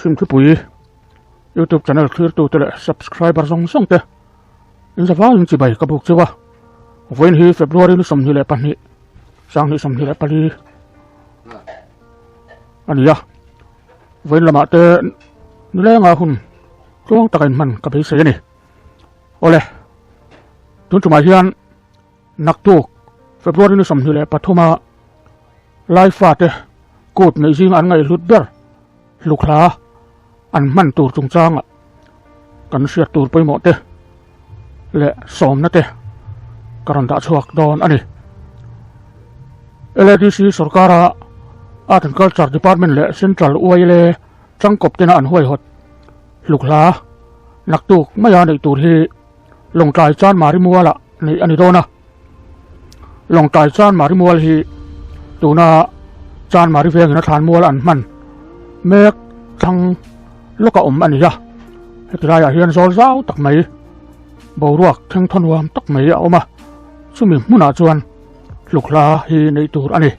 sim thu pui YouTube channel clear tu tele subscriber song te in sa in chi bai ka buk chewa voin hi February ni som hi le pani sang ni som hi le pali ani ya voin lama te ni le nga hun tlong takin man ka bai se ni ole tun tu ma hian nak tu February ni som hi le pathuma live fa te kut nei jing an ngai lut ber lukla an man tur chung chang kan sia tur poimo te le som na te karan da chuak don ani LADC sarkara art and culture department le central uaile changkop tena an hoi hot lukla naktuk maya nei tur hi longtai chan mari muala nei ani dona longtai chan mari mual hi tuna chan mari veng na than mual an man mek thang loka ani ya hetraya hian zol zau tak mai boruak theng thon wam tak mai a oma chumi muna chuan lukla hi nei tur ani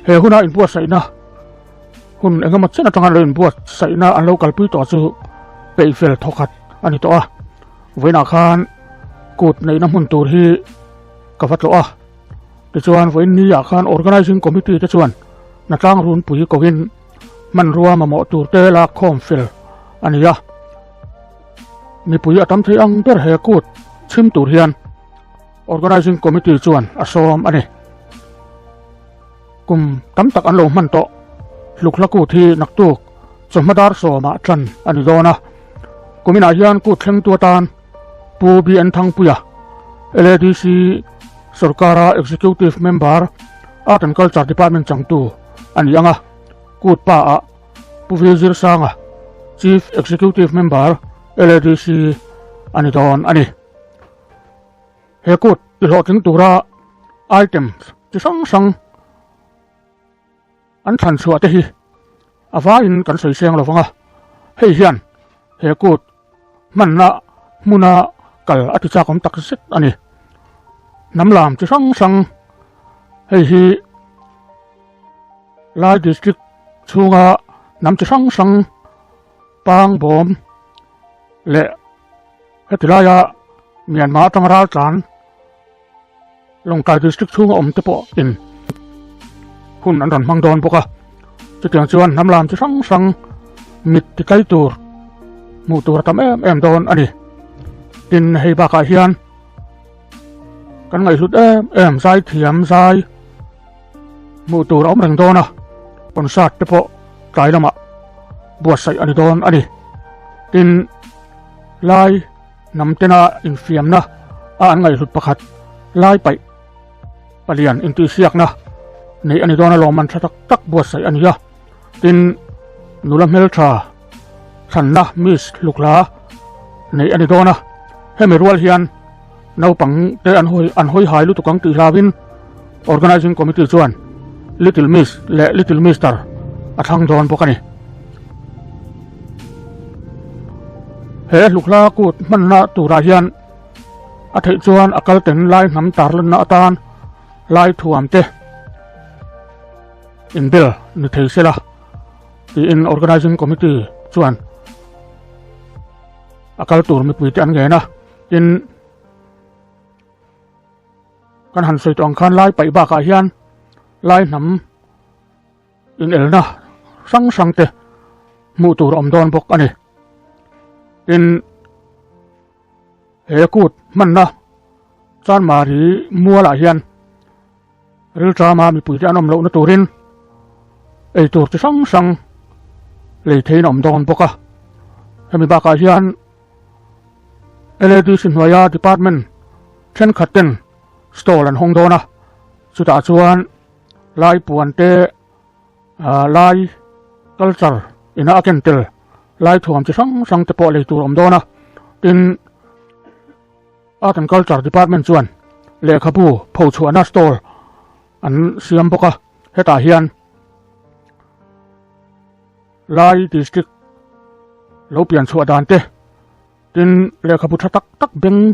he huna in buat saina hun engama chena tanga len buat saina an local pui to chu peifel thokat ani to a voina khan kut nei na mun tur hi ka vat lo a ti chuan voin ni ya khan organizing committee te chuan na tlang run pui ko in man ruwa ma mo tur te la khom fil ani ya mi pui atam thei ang ber he kut chim tur hian organizing committee chuan asom ani kum tam tak an lo man to lukla ku thi naktuk chomadar so ma tran ani dona kumina hian ku thleng tu tan pu bi an thang puya LADC sarkara executive member art and culture department changtu ani anga kut pa a puvizir sanga chief executive member LADC ani don ani he kut lo ting tura items chi sang an than chua te hi awa in kan sei seng lo wanga hei hian he kut manna muna kal ati cha kom tak sit ani namlam chi sang hei hi lai district chunga nam chi sang pang bom le hetilaya Myanmar tangral tlan longkai district chunga te po in hun an ran mang don boka chi tiang chuan namlam chi sang mit ti kai tur mu tur tam em don ani tin hei ba ka hian kan ngai lut em sai thiam sai mu tur om reng dona pon sat te po kai lama buat sai ani don ani tin lai nam tena in fiam na an ngai lut pakhat lai pai palian in ti siak na nei ani dona lo man tak buat sai ani ya tin nulam hel tha thanna miss lukla nei ani dona hemi rual hian nau pang te an hoi hai lu tukang ti hlawin organizing committee chuan little miss le little mister athang don pokani he lukla kut manna tura hian athei chuan akal ten lai nam tar na atan lai thuam te in bill ni thei sela ti in organizing committee chuan akal tur mi pui te an nge na in kan han soi tong khan lai pai ba ka hian lai nam in elna sang te mu tur om don bok ani in he kut manna chan mari muala hian ril trama mi pui te anom lo na turin ei tur chi sang lei thein om don boka hemi ba ka hian LADC Sinwaya department then khaten stall an hong dona chuta chuan lai puan te lai culture ina akentel lai thuam chi sang te po lei tur om dona tin art and culture department chuan le khapu pho chuana stall an siam boka heta hian lai district lo pian chu adan te tin le khapu tak beng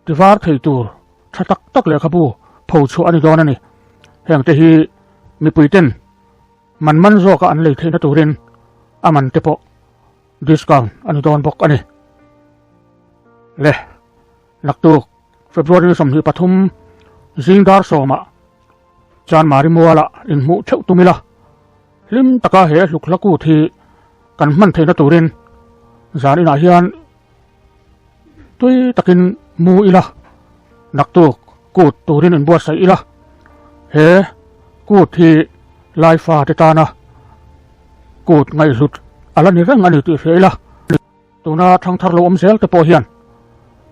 tivar thei tur tak le khapu pho chu ani don ani heng te hi mi puiten man zo ka an le theina turin aman tepo discount ani don bok ani le naktu February som hi pathum zingdar soma chan mari muala in mu theu tumila lim taka he luklaku thi kan man theina turin zani na hian tui takin mu ila naktu kut turin in buat sai ila he kut thi laifa te tana kut ngai lut alani rang ani ti feila tuna thang thar lo om sel te po hian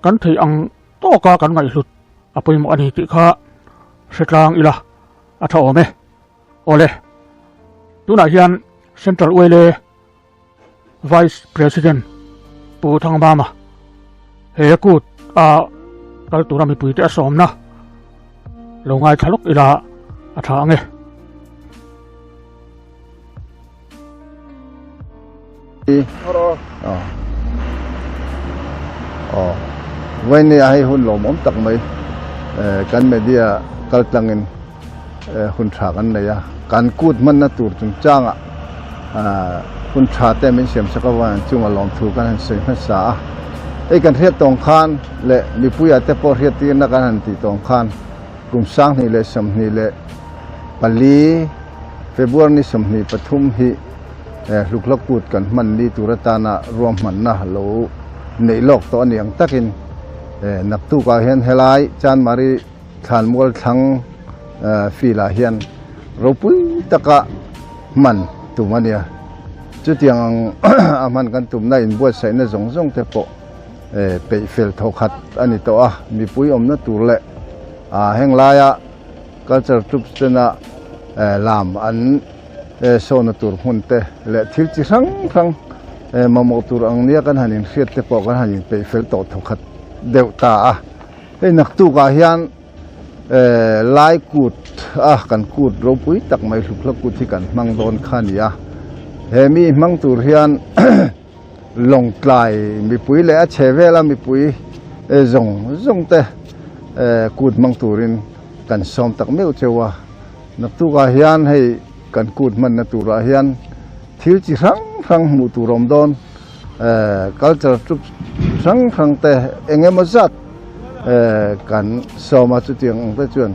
kan thei ang to ka kan ngai lut apoi mo ani ti kha setlang ila atha ome ole tuna hian Central Wele Vice President pu thang bama he kut a kal turami puite asom na lo ngai thalok ila atha ange when ai hun lom om tak mai kan media kal tlangin hun tha kan ne ya kan kut man na tur chung changa hun tha te min sem sakawan chung along thu kan se na sa ei kan riat tong khan le mi puya te por riat ti na kan han ti tong khan kum sang ni le sam ni le pali February ni sam ni pathum hi luklak kut kan man ni turatana rom man na lo nei lok to aniang takin naktu ka hian helai chan mari than mol thang fila hian ropui taka man tumania chutiang aman kan tumna in buat sai na zong zong te po pe fel thokhat ani to a mi pui om na turle henglaya culture tup chena lam an so na tur hunte le thil chi rang mamo tur ang nia kan hanin khiat te po kan hanin pe fel to thokhat deuta a ei naktu ka hian lai kut kan kut ro pui tak mai lukla kut thi kan mang don khania he mi mang tur hian long tlai mi pui le a chevela mi pui zong te kut mang turin kan som tak meu chewa naktu ka hian hei kan kut man na tura hian thil chi rang mu turom don culture trup rang te engemazat kan soma chu tiang te chuan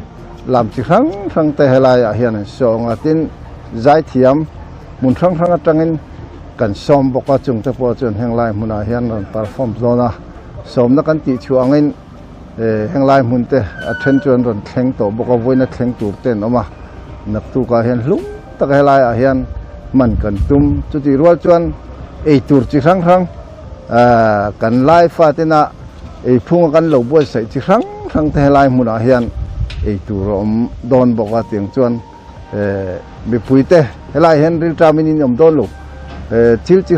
lam chi rang te helai a hian songa tin zai thiam mun rang atangin kan som boka chung te po chuan henglai muna hian ron perform zona som na kan ti chu angin henglai mun te a then chuan ron thleng to boka voina thleng tur ten oma naktu ka hian hlung tak helai a hian man kan tum chu ti rual chuan ei tur chi rang kan lai fatina ei phunga kan lo boi sai chi rang te helai muna hian ei tur om don boka tiang chuan mi puite helai hen ri traminin om don lo thil chi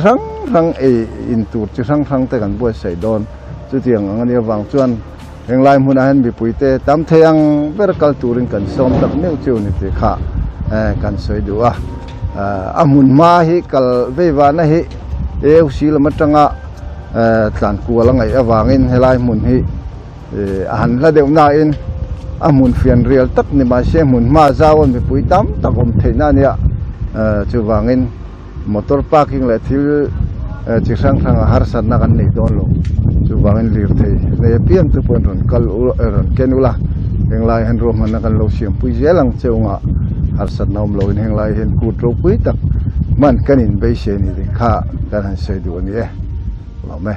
rang ei in tur chi rang te kan boi sai don chu tiang angania wang chuan henglai muna hen mi puite tam theang verkal turin kan som tak meu chu ni te kha kan soi duwa amun ma hi kal veiwa na hi eu sil matanga tlan kuala ngai awangin helai mun hi han la deuna in amun fian real tak ni ma se mun ma zawon mi pui tam takom theina nia chu wangin motor parking le thil chi sang har san na kan nei don lo chu wangin lir thei le pian tu pon ron kal ron kenula henglai han ro man na kan lo siam pui zelang cheunga har san nom lo in henglai hen ku tro pui tak man kanin be se ni kha kan han se du ni lo me